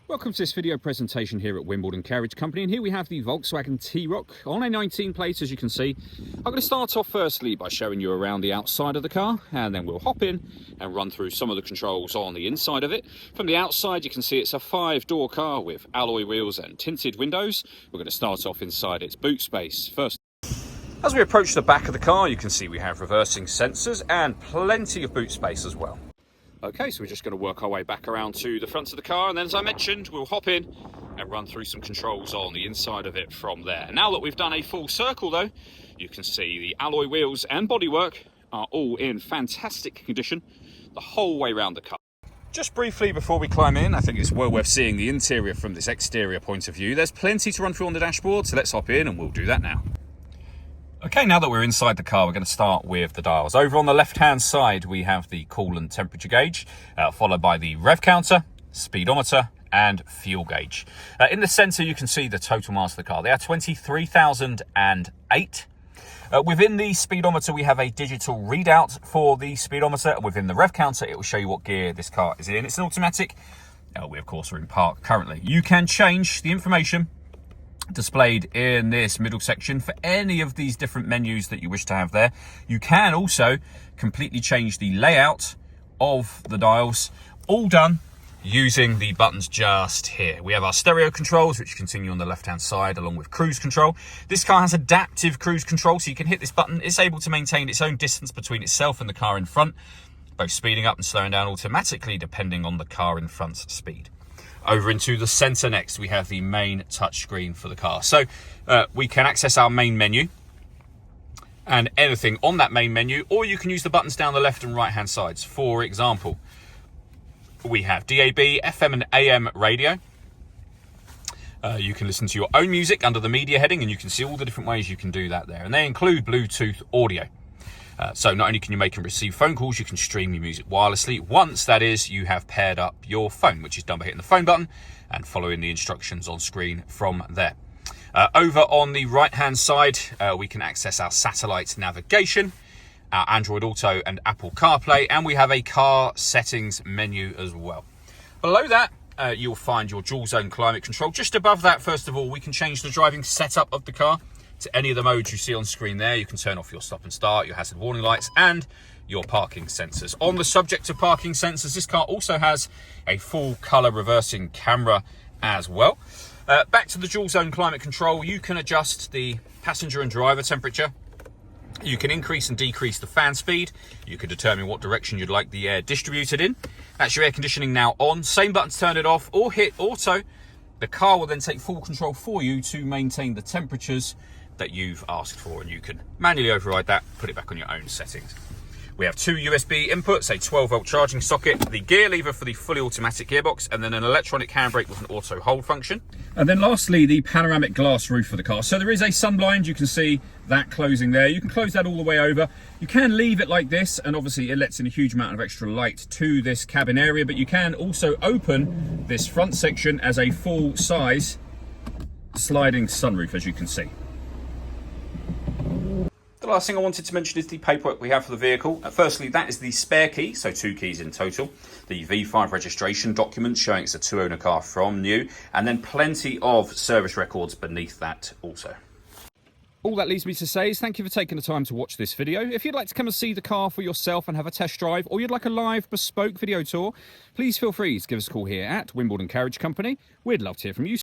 Welcome to this video presentation here at Wimbledon Carriage Company, and here we have the Volkswagen T-Roc on a 19 plate, as you can see. I'm going to start off firstly by showing you around the outside of the car, and then we'll hop in and run through some of the controls on the inside of it. From the outside you can see it's a 5-door car with alloy wheels and tinted windows. We're going to start off inside its boot space first. As we approach the back of the car, you can see we have reversing sensors and plenty of boot space as well. Okay, so we're just going to work our way back around to the front of the car, and then as I mentioned, we'll hop in and run through some controls on the inside of it from there. Now that we've done a full circle though, you can see the alloy wheels and bodywork are all in fantastic condition the whole way around the car. Just briefly before we climb in, I think it's well worth seeing the interior from this exterior point of view. There's plenty to run through on the dashboard, so let's hop in and we'll do that now. Okay, now that we're inside the car, we're going to start with the dials. Over on the left-hand side, we have the coolant temperature gauge, followed by the rev counter, speedometer, and fuel gauge. In the centre, you can see the total miles of the car. They are 23,008. Within the speedometer, we have a digital readout for the speedometer. Within the rev counter, it will show you what gear this car is in. It's an automatic. We, of course, are in park currently. You can change the information displayed in this middle section for any of these different menus that you wish to have there. You can also completely change the layout of the dials, all done using the buttons just here. We have our stereo controls, which continue on the left hand side, along with cruise control. This car has adaptive cruise control, so you can hit this button. It's able to maintain its own distance between itself and the car in front, both speeding up and slowing down automatically depending on the car in front's speed. Over into the center next, we have the main touchscreen for the car. So we can access our main menu and anything on that main menu, or you can use the buttons down the left and right hand sides. For example, we have DAB, FM and AM radio. You can listen to your own music under the media heading, and you can see all the different ways you can do that there. And they include Bluetooth audio. So not only can you make and receive phone calls, you can stream your music wirelessly once, that is, you have paired up your phone, which is done by hitting the phone button and following the instructions on screen from there. Over on the right-hand side, we can access our satellite navigation, our Android Auto and Apple CarPlay, and we have a car settings menu as well. Below that, you'll find your dual zone climate control. Just above that, first of all, we can change the driving setup of the car to any of the modes you see on screen there. You can turn off your stop and start, your hazard warning lights, and your parking sensors. On the subject of parking sensors, this car also has a full color reversing camera as well. Back to the dual zone climate control, you can adjust the passenger and driver temperature. You can increase and decrease the fan speed. You can determine what direction you'd like the air distributed in. That's your air conditioning now on. Same button to turn it off, or hit auto. The car will then take full control for you to maintain the temperatures that you've asked for, and you can manually override that, put it back on your own settings. We have two USB inputs, a 12-volt charging socket, the gear lever for the fully automatic gearbox, and then an electronic handbrake with an auto hold function. And then lastly, the panoramic glass roof for the car. So there is a sun blind, you can see that closing there. You can close that all the way over. You can leave it like this, and obviously it lets in a huge amount of extra light to this cabin area, but you can also open this front section as a full-size sliding sunroof, as you can see. The last thing I wanted to mention is the paperwork we have for the vehicle. Firstly, that is the spare key, so 2 keys in total. The V5 registration document showing it's a 2-owner car from new, and then plenty of service records beneath that also. All that leaves me to say is thank you for taking the time to watch this video. If you'd like to come and see the car for yourself and have a test drive, or you'd like a live bespoke video tour, please feel free to give us a call here at Wimbledon Carriage Company. We'd love to hear from you.